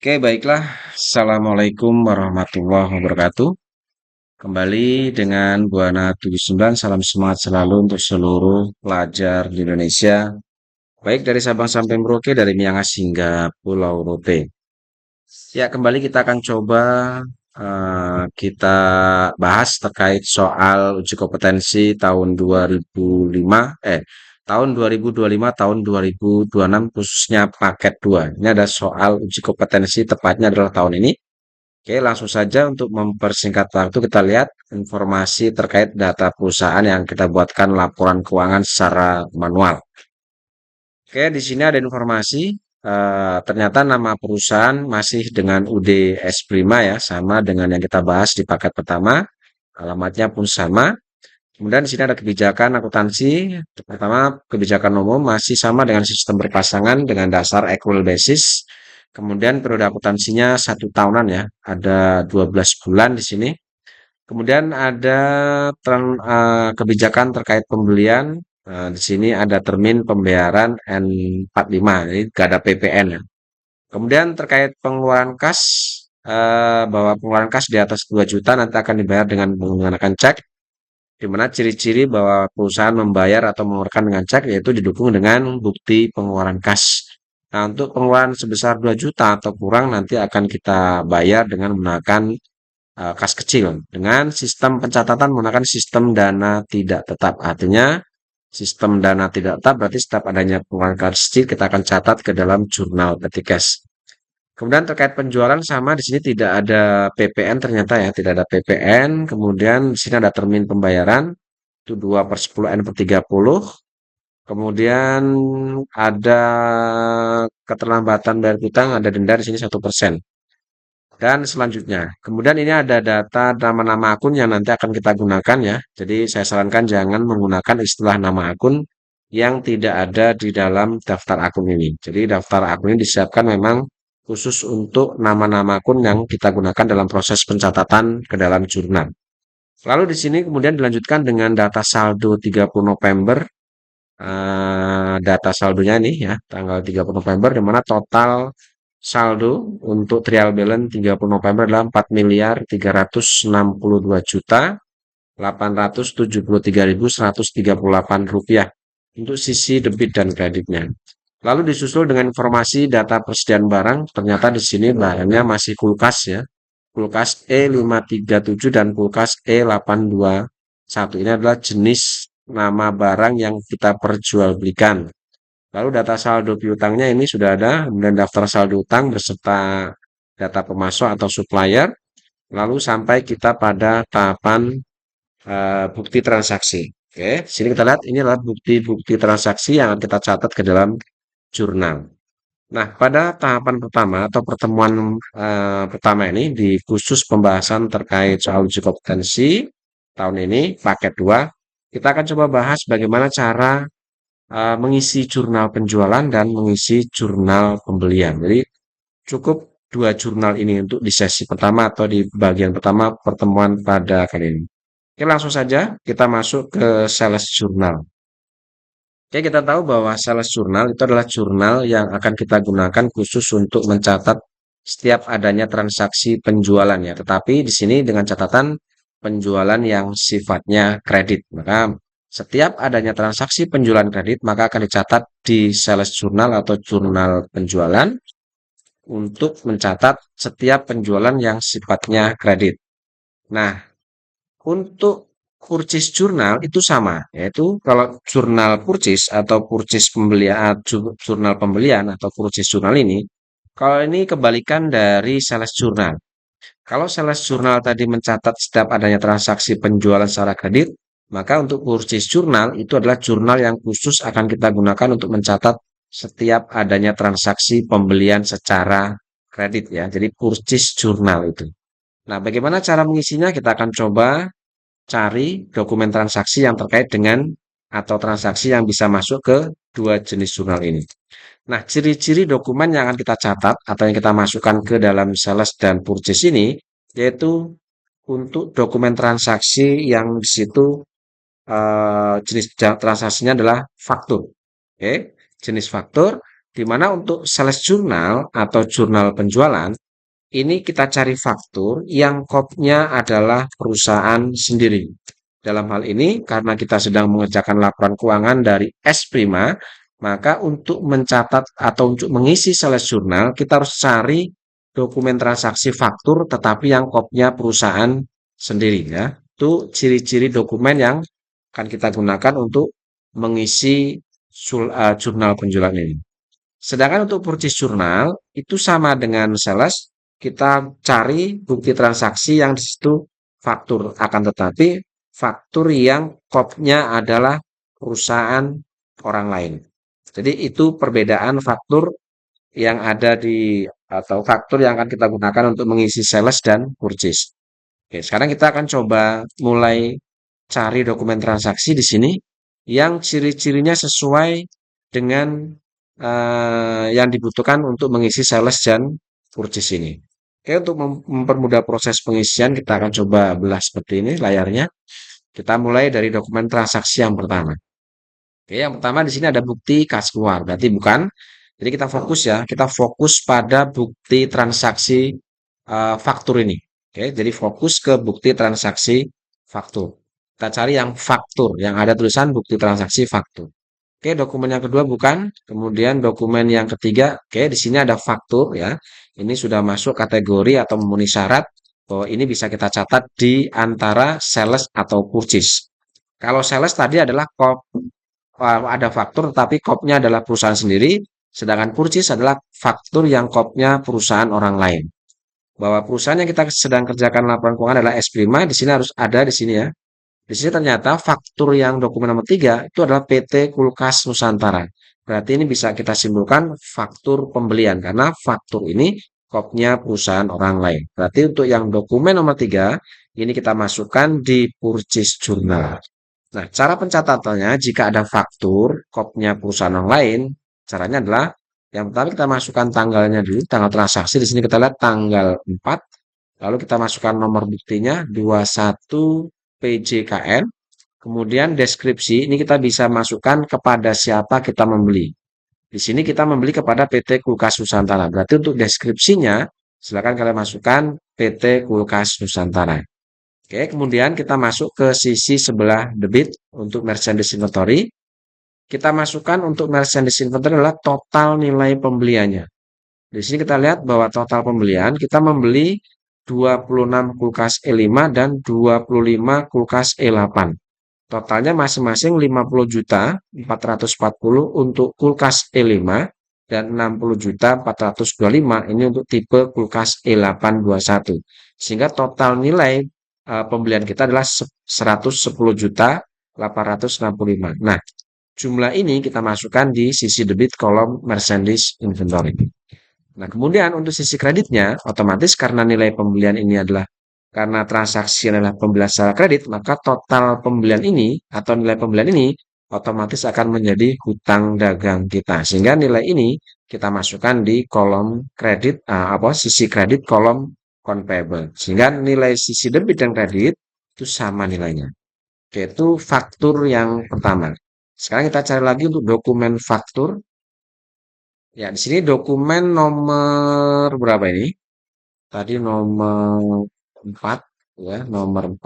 Oke, baiklah. Assalamualaikum warahmatullahi wabarakatuh. Kembali dengan Buana 79, salam semangat selalu untuk seluruh pelajar di Indonesia, baik dari Sabang sampai Merauke, dari Miangas hingga Pulau Rote. Ya, kembali kita akan coba kita bahas terkait soal uji kompetensi tahun 2005, tahun 2025, tahun 2026, khususnya paket 2. Ini ada soal uji kompetensi, tepatnya adalah tahun ini. Oke, langsung saja untuk mempersingkat waktu kita lihat informasi terkait data perusahaan yang kita buatkan laporan keuangan secara manual. Oke, di sini ada informasi, ternyata nama perusahaan masih dengan UD S Prima ya, sama dengan yang kita bahas di paket pertama, alamatnya pun sama. Kemudian di sini ada kebijakan akuntansi. Pertama, kebijakan umum masih sama dengan sistem berpasangan dengan dasar accrual basis. Kemudian periode akuntansinya 1 tahunan ya, ada 12 bulan di sini. Kemudian ada kebijakan terkait pembelian. Di sini ada termin pembayaran N45, jadi gak ada PPN ya. Kemudian terkait pengeluaran kas, bahwa pengeluaran kas di atas 2 juta nanti akan dibayar dengan menggunakan cek, di mana ciri-ciri bahwa perusahaan membayar atau mengeluarkan dengan cek yaitu didukung dengan bukti pengeluaran kas. Nah, untuk pengeluaran sebesar 2 juta atau kurang nanti akan kita bayar dengan menggunakan kas kecil. Dengan sistem pencatatan menggunakan sistem dana tidak tetap. Artinya sistem dana tidak tetap berarti setiap adanya pengeluaran kas kecil kita akan catat ke dalam jurnal petty cash. Kemudian terkait penjualan sama di sini tidak ada PPN ternyata ya, tidak ada PPN. Kemudian di sini ada termin pembayaran itu 2/10 N/30. Kemudian ada keterlambatan bayar utang, ada denda di sini 1%. Dan selanjutnya, kemudian ini ada data nama-nama akun yang nanti akan kita gunakan ya. Jadi saya sarankan jangan menggunakan istilah nama akun yang tidak ada di dalam daftar akun ini. Jadi daftar akun ini disiapkan memang khusus untuk nama-nama akun yang kita gunakan dalam proses pencatatan ke dalam jurnal. Lalu di sini kemudian dilanjutkan dengan data saldo 30 November. Data saldonya ini ya, tanggal 30 November, di mana total saldo untuk trial balance 30 November adalah 4.362.873.138 rupiah untuk sisi debit dan kreditnya. Lalu disusul dengan informasi data persediaan barang, ternyata di sini barangnya masih kulkas ya. Kulkas E537 dan kulkas E821. Ini adalah jenis nama barang yang kita perjualbelikan. Lalu data saldo piutangnya ini sudah ada, kemudian daftar saldo utang beserta data pemasok atau supplier, lalu sampai kita pada tahapan bukti transaksi. Oke, sini kita lihat ini adalah bukti-bukti transaksi yang akan kita catat ke dalam jurnal. Nah, pada tahapan pertama atau pertemuan pertama ini di khusus pembahasan terkait soal uji kompetensi tahun ini paket 2, kita akan coba bahas bagaimana cara mengisi jurnal penjualan dan mengisi jurnal pembelian. Jadi cukup 2 jurnal ini untuk di sesi pertama atau di bagian pertama pertemuan pada kali ini. Oke, langsung saja kita masuk ke sales jurnal. Oke, kita tahu bahwa sales jurnal itu adalah jurnal yang akan kita gunakan khusus untuk mencatat setiap adanya transaksi penjualan ya. Tetapi di sini dengan catatan penjualan yang sifatnya kredit. Maka setiap adanya transaksi penjualan kredit maka akan dicatat di sales jurnal atau jurnal penjualan untuk mencatat setiap penjualan yang sifatnya kredit. Nah, untuk purchase jurnal itu sama, yaitu kalau jurnal purchase atau purchase pembelian, jurnal pembelian atau purchase jurnal ini, kalau ini kebalikan dari sales jurnal. Kalau sales jurnal tadi mencatat setiap adanya transaksi penjualan secara kredit, maka untuk purchase jurnal itu adalah jurnal yang khusus akan kita gunakan untuk mencatat setiap adanya transaksi pembelian secara kredit ya. Jadi purchase jurnal itu. Nah, bagaimana cara mengisinya? Kita akan coba cari dokumen transaksi yang terkait dengan atau transaksi yang bisa masuk ke 2 jenis jurnal ini. Nah, ciri-ciri dokumen yang akan kita catat atau yang kita masukkan ke dalam sales dan purchase ini, yaitu untuk dokumen transaksi yang di situ jenis transaksinya adalah faktur. Oke, jenis faktur. Di mana untuk sales jurnal atau jurnal penjualan, ini kita cari faktur yang kopnya adalah perusahaan sendiri. Dalam hal ini, karena kita sedang mengerjakan laporan keuangan dari S Prima, maka untuk mencatat atau untuk mengisi sales jurnal, kita harus cari dokumen transaksi faktur tetapi yang kopnya perusahaan sendiri ya. Itu ciri-ciri dokumen yang akan kita gunakan untuk mengisi jurnal penjualan ini. Sedangkan untuk purchase jurnal itu sama dengan sales, kita cari bukti transaksi yang di situ faktur, akan tetapi faktur yang kopnya adalah perusahaan orang lain. Jadi itu perbedaan faktur yang ada di atau faktur yang akan kita gunakan untuk mengisi sales dan purchase. Oke, sekarang kita akan coba mulai cari dokumen transaksi di sini yang ciri-cirinya sesuai dengan yang dibutuhkan untuk mengisi sales dan purchase ini. Oke, untuk mempermudah proses pengisian, kita akan coba belah seperti ini layarnya. Kita mulai dari dokumen transaksi yang pertama. Oke, yang pertama di sini ada bukti kas keluar, berarti bukan. Jadi kita fokus ya, kita fokus pada bukti transaksi faktur ini. Oke, jadi fokus ke bukti transaksi faktur. Kita cari yang faktur, yang ada tulisan bukti transaksi faktur. Oke, dokumen yang kedua bukan. Kemudian dokumen yang ketiga, oke, di sini ada faktur ya. Ini sudah masuk kategori atau memenuhi syarat bahwa ini bisa kita catat di antara sales atau purchase. Kalau sales tadi adalah ada faktur tetapi kopnya adalah perusahaan sendiri, sedangkan purchase adalah faktur yang kopnya perusahaan orang lain. Bahwa perusahaan yang kita sedang kerjakan laporan keuangan adalah S Prima, di sini harus ada di sini ya. Di sini ternyata faktur yang dokumen nomor 3 itu adalah PT Kulkas Nusantara. Berarti ini bisa kita simpulkan faktur pembelian karena faktur ini kopnya perusahaan orang lain. Berarti untuk yang dokumen nomor 3 ini kita masukkan di purchase journal. Nah, cara pencatatannya jika ada faktur kopnya perusahaan orang lain, caranya adalah yang pertama kita masukkan tanggalnya dulu, tanggal transaksi. Di sini kita lihat tanggal 4. Lalu kita masukkan nomor buktinya 21 PJKN. Kemudian deskripsi ini kita bisa masukkan kepada siapa kita membeli. Di sini kita membeli kepada PT Kulkas Nusantara. Berarti untuk deskripsinya silakan kalian masukkan PT Kulkas Nusantara. Oke, kemudian kita masuk ke sisi sebelah debit untuk merchandise inventory. Kita masukkan untuk merchandise inventory adalah total nilai pembeliannya. Di sini kita lihat bahwa total pembelian kita membeli 26 kulkas E5 dan 25 kulkas E8. Totalnya masing-masing 50 juta 440 untuk kulkas E5 dan 60 juta 425 ini untuk tipe kulkas E821. Sehingga total nilai pembelian kita adalah 110 juta 865. Nah, jumlah ini kita masukkan di sisi debit kolom merchandise inventory. Nah, kemudian untuk sisi kreditnya, otomatis karena nilai pembelian ini adalah karena transaksi adalah pembelian secara kredit, maka total pembelian ini atau nilai pembelian ini otomatis akan menjadi hutang dagang kita. Sehingga nilai ini kita masukkan di kolom kredit, sisi kredit kolom payable. Sehingga nilai sisi debit dan kredit itu sama nilainya. Oke, itu faktur yang pertama. Sekarang kita cari lagi untuk dokumen faktur. Ya, di sini dokumen nomor berapa ini? Tadi nomor 4, ya, nomor 5,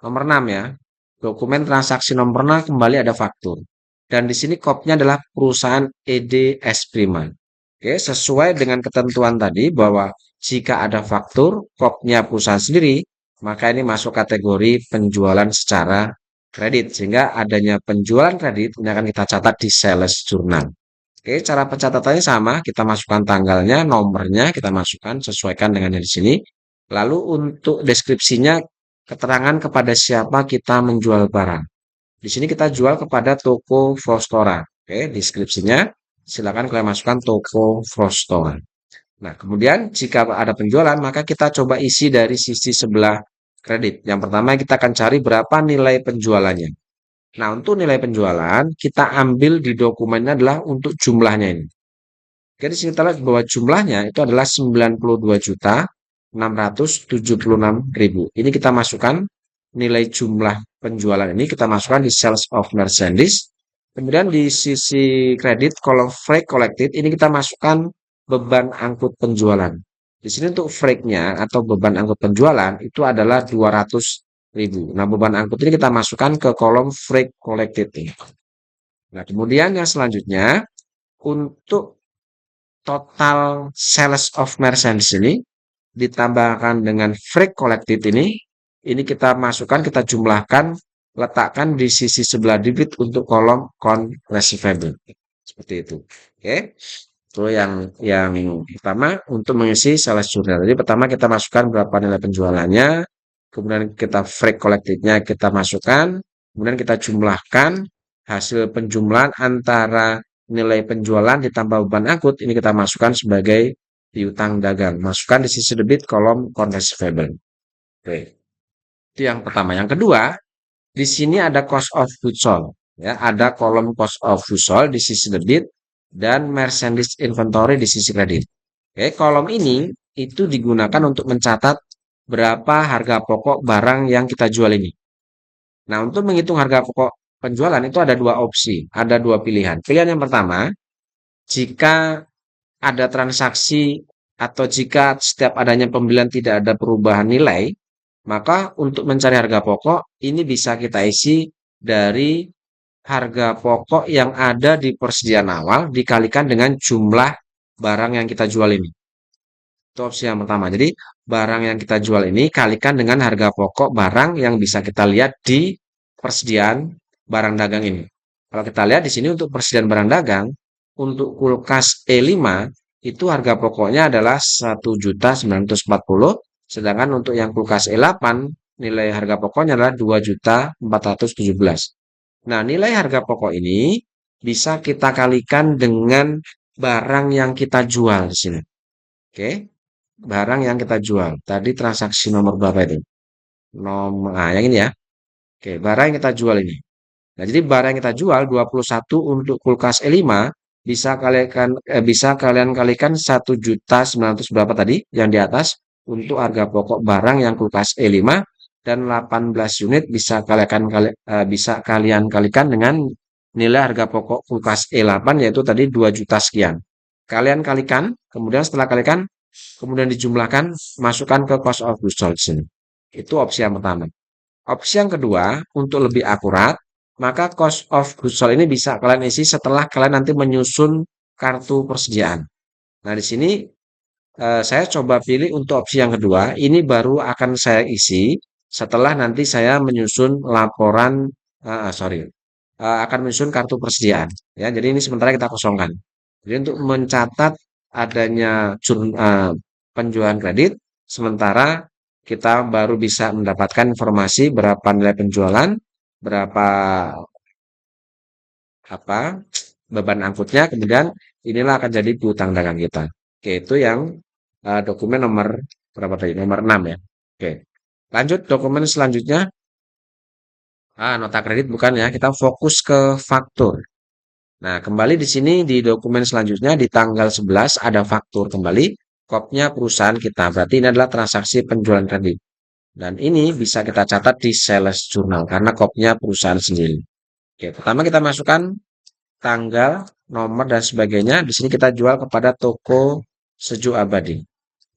nomor 6 ya. Dokumen transaksi nomor 6 kembali ada faktur. Dan di sini kopnya adalah perusahaan EDS Prima. Oke, sesuai dengan ketentuan tadi bahwa jika ada faktur, kopnya perusahaan sendiri, maka ini masuk kategori penjualan secara kredit. Sehingga adanya penjualan kredit ini akan kita catat di sales journal. Oke, cara pencatatannya sama, kita masukkan tanggalnya, nomornya, kita masukkan, sesuaikan dengan yang di sini. Lalu untuk deskripsinya, keterangan kepada siapa kita menjual barang. Di sini kita jual kepada toko Frostora. Oke, deskripsinya, silakan kalian masukkan toko Frostora. Nah, kemudian jika ada penjualan, maka kita coba isi dari sisi sebelah kredit. Yang pertama kita akan cari berapa nilai penjualannya. Nah, untuk nilai penjualan, kita ambil di dokumennya adalah untuk jumlahnya ini. Jadi sini kita lihat bahwa jumlahnya itu adalah 92.676.000. Ini kita masukkan nilai jumlah penjualan ini, kita masukkan di sales of merchandise. Kemudian di sisi kredit, kolom freight collected, ini kita masukkan beban angkut penjualan. Di sini untuk freight-nya atau beban angkut penjualan itu adalah 200.000. Nah, beban angkut ini kita masukkan ke kolom freight collected. Nah, kemudian yang selanjutnya, untuk total sales of merchandise ini ditambahkan dengan freight collected ini kita masukkan, kita jumlahkan, letakkan di sisi sebelah debit untuk kolom account receivable. Seperti itu. Oke. Itu yang pertama untuk mengisi sales journal. Jadi pertama kita masukkan berapa nilai penjualannya, kemudian kita freight collected-nya kita masukkan, kemudian kita jumlahkan hasil penjumlahan antara nilai penjualan ditambah beban angkut, ini kita masukkan sebagai piutang dagang. Masukkan di sisi debit kolom account receivable. Oke. Itu yang pertama. Yang kedua, di sini ada cost of goods sold. Ya, ada kolom cost of goods sold di sisi debit dan merchandise inventory di sisi kredit. Oke, kolom ini itu digunakan untuk mencatat berapa harga pokok barang yang kita jual ini. Nah, untuk menghitung harga pokok penjualan itu ada dua opsi, ada dua pilihan. Pilihan yang pertama, jika ada transaksi atau jika setiap adanya pembelian tidak ada perubahan nilai, maka untuk mencari harga pokok ini bisa kita isi dari harga pokok yang ada di persediaan awal dikalikan dengan jumlah barang yang kita jual ini. Itu opsi yang pertama. Jadi barang yang kita jual ini kalikan dengan harga pokok barang yang bisa kita lihat di persediaan barang dagang ini. Kalau kita lihat di sini untuk persediaan barang dagang, untuk kulkas E5 itu harga pokoknya adalah 1.940.000, sedangkan untuk yang kulkas E8 nilai harga pokoknya adalah 2.417.000. Nah, nilai harga pokok ini bisa kita kalikan dengan barang yang kita jual di sini. Oke, barang yang kita jual. Tadi transaksi nomor berapa itu? Yang ini ya. Oke, barang yang kita jual ini. Nah, jadi barang yang kita jual 21 untuk kulkas E5 bisa kalian kalikan 1.900 berapa tadi yang di atas untuk harga pokok barang yang kulkas E5 dan 18 unit bisa kalian kalikan dengan nilai harga pokok kulkas E8 yaitu tadi 2 juta sekian. Kalian kalikan, kemudian setelah kalikan kemudian dijumlahkan, masukkan ke cost of goods sold sini. Itu opsi yang pertama. Opsi yang kedua, untuk lebih akurat, maka cost of goods sold ini bisa kalian isi setelah kalian nanti menyusun kartu persediaan. Nah, di sini saya coba pilih untuk opsi yang kedua. Ini baru akan saya isi setelah nanti saya menyusun laporan, akan menyusun kartu persediaan. Ya, jadi ini sementara kita kosongkan. Jadi untuk mencatat adanya penjualan kredit, sementara kita baru bisa mendapatkan informasi berapa nilai penjualan, berapa apa beban angkutnya, kemudian inilah akan jadi piutang dagang kita. Oke, itu yang dokumen nomor berapa tadi? Nomor 6 ya. Oke. Lanjut dokumen selanjutnya. Nota kredit bukan ya, kita fokus ke faktur. Nah, kembali di sini di dokumen selanjutnya di tanggal 11 ada faktur kembali, kopnya perusahaan kita. Berarti ini adalah transaksi penjualan kredit. Dan ini bisa kita catat di sales journal karena kopnya perusahaan sendiri. Oke, pertama kita masukkan tanggal, nomor dan sebagainya. Di sini kita jual kepada toko Sejuk Abadi.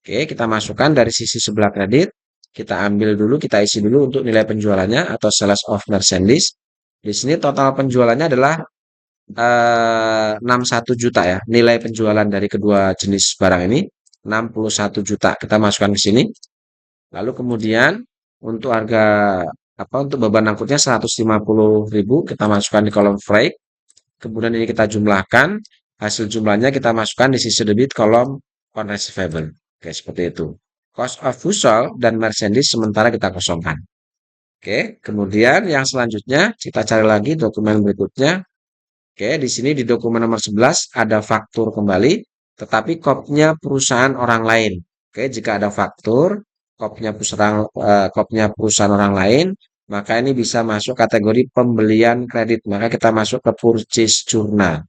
Oke, kita masukkan dari sisi sebelah kredit. Kita ambil dulu, kita isi dulu untuk nilai penjualannya atau sales of merchandise. Di sini total penjualannya adalah 61 juta ya. Nilai penjualan dari kedua jenis barang ini 61 juta. Kita masukkan ke sini. Lalu kemudian untuk harga untuk beban angkutnya 150.000 kita masukkan di kolom freight. Kemudian ini kita jumlahkan. Hasil jumlahnya kita masukkan di sisi debit kolom account receivable. Oke, seperti itu. Cost of goods sold dan merchandise sementara kita kosongkan. Oke, kemudian yang selanjutnya kita cari lagi dokumen berikutnya. Oke, di sini di dokumen nomor 11 ada faktur kembali, tetapi kopnya perusahaan orang lain. Oke, jika ada faktur, kopnya perusahaan orang lain, maka ini bisa masuk kategori pembelian kredit. Maka kita masuk ke purchase journal.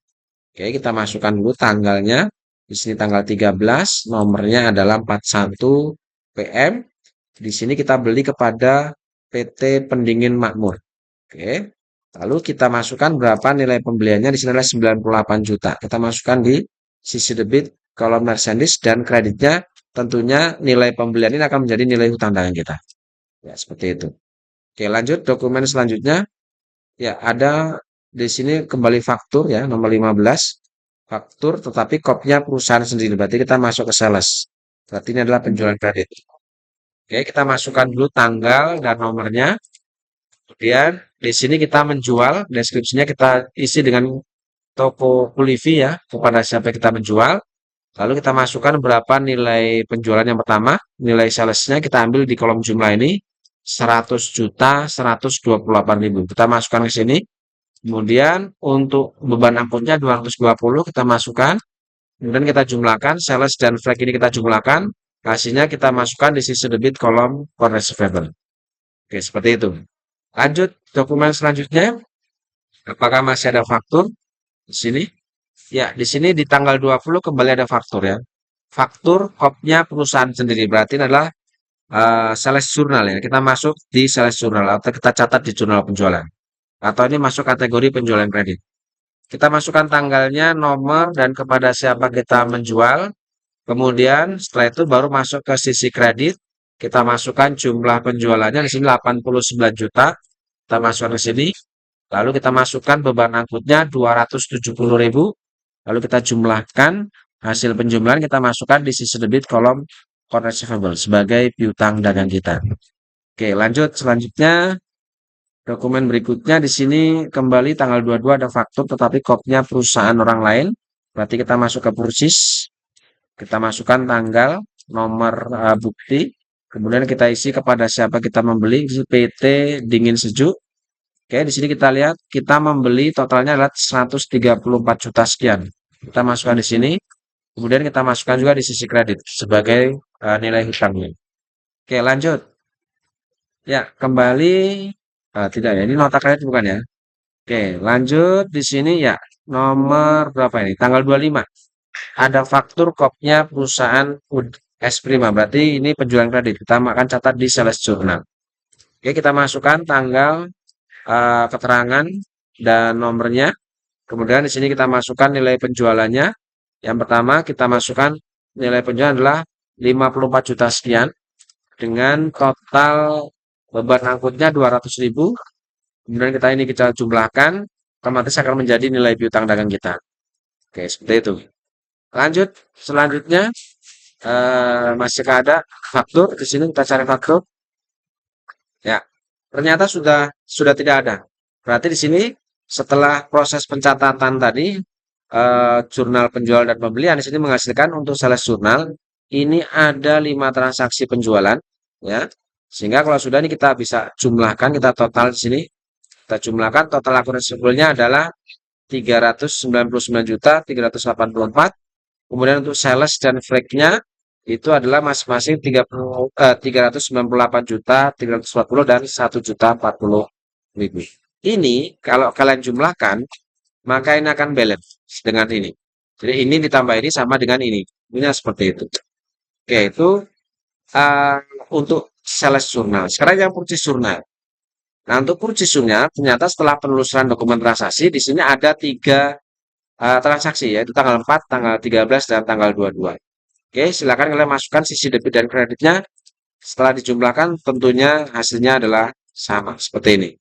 Oke, kita masukkan dulu tanggalnya. Di sini tanggal 13, nomornya adalah 41 PM. Di sini kita beli kepada PT Pendingin Makmur. Oke, Lalu kita masukkan berapa nilai pembeliannya di sini adalah 98 juta. Kita masukkan di sisi debit kolom merchandise dan kreditnya tentunya nilai pembelian ini akan menjadi nilai hutang dagang kita. Ya, seperti itu. Oke, lanjut dokumen selanjutnya. Ya, ada di sini kembali faktur ya, nomor 15. Faktur tetapi kopnya perusahaan sendiri. Berarti kita masuk ke sales. Berarti ini adalah penjualan kredit. Oke, kita masukkan dulu tanggal dan nomornya. Kemudian di sini kita menjual, deskripsinya kita isi dengan toko Kulivi ya, kepada siapa kita menjual. Lalu kita masukkan berapa nilai penjualan yang pertama, nilai salesnya kita ambil di kolom jumlah ini 100 juta 128.000. Kita masukkan ke sini. Kemudian untuk beban angkutnya 220 kita masukkan. Kemudian kita jumlahkan, sales dan flag ini kita jumlahkan. Hasilnya kita masukkan di sisi debit kolom core receivable. Oke, seperti itu. Lanjut dokumen selanjutnya. Apakah masih ada faktur di sini? Ya, di sini di tanggal 20 kembali ada faktur ya. Faktur kopnya perusahaan sendiri. Berarti ini adalah sales jurnal ya. Kita masuk di sales jurnal atau kita catat di jurnal penjualan. Atau ini masuk kategori penjualan kredit. Kita masukkan tanggalnya, nomor, dan kepada siapa kita menjual. Kemudian setelah itu baru masuk ke sisi kredit. Kita masukkan jumlah penjualannya di sini 89 juta. Kita masukkan ke sini. Lalu kita masukkan beban angkutnya 270.000. Lalu kita jumlahkan hasil penjumlahan kita masukkan di sisi debit kolom core receivable sebagai piutang dagang kita. Oke, lanjut selanjutnya. Dokumen berikutnya di sini kembali tanggal 22 ada faktur tetapi kopnya perusahaan orang lain. Berarti kita masuk ke purchase. Kita masukkan tanggal, nomor bukti. Kemudian kita isi kepada siapa kita membeli, PT Dingin Sejuk. Oke, di sini kita lihat kita membeli totalnya adalah 134 juta sekian. Kita masukkan di sini. Kemudian kita masukkan juga di sisi kredit sebagai nilai hutangnya. Oke, lanjut. Ya, kembali tidak ya, ini nota kredit bukan ya? Oke, lanjut di sini ya. Nomor berapa ini? Tanggal 25. Ada faktur kopnya perusahaan S Prima. Berarti ini penjualan kredit. Kita akan catat di sales journal. Oke, kita masukkan tanggal, keterangan dan nomornya. Kemudian di sini kita masukkan nilai penjualannya. Yang pertama kita masukkan nilai penjualan adalah 54 juta sekian dengan total beban angkutnya 200.000. Kemudian kita jumlahkan, otomatis akan menjadi nilai piutang dagang kita. Oke, seperti itu. Lanjut, selanjutnya masih ada faktur. Di sini kita cari faktur. Ya, ternyata sudah tidak ada. Berarti di sini setelah proses pencatatan tadi jurnal penjual dan pembelian di sini menghasilkan untuk sales jurnal ini ada 5 transaksi penjualan ya. Sehingga kalau sudah ini kita bisa jumlahkan, kita total di sini. Kita jumlahkan total akun receivable-nya adalah 399.384. Kemudian untuk sales dan flag-nya itu adalah masing-masing 398.340 dan 1.040.000. Ini kalau kalian jumlahkan maka ini akan balance dengan ini. Jadi ini ditambah ini sama dengan ini. Ini seperti itu. Oke, itu untuk sales jurnal. Sekarang yang purchase jurnal. Nah, untuk purchase jurnal ternyata setelah penelusuran dokumen transaksi di sini ada 3 transaksi yaitu tanggal 4, tanggal 13 dan tanggal 22. Oke, silakan kalian masukkan sisi debit dan kreditnya. Setelah dijumlahkan tentunya hasilnya adalah sama seperti ini.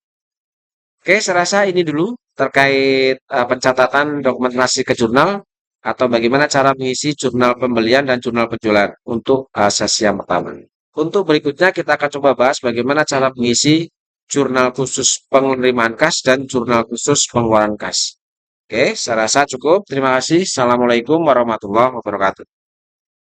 Oke, saya rasa ini dulu terkait pencatatan dokumentasi ke jurnal atau bagaimana cara mengisi jurnal pembelian dan jurnal penjualan untuk sesi yang pertama. Untuk berikutnya kita akan coba bahas bagaimana cara mengisi jurnal khusus penerimaan kas dan jurnal khusus pengeluaran kas. Oke, saya rasa cukup. Terima kasih. Assalamualaikum warahmatullahi wabarakatuh.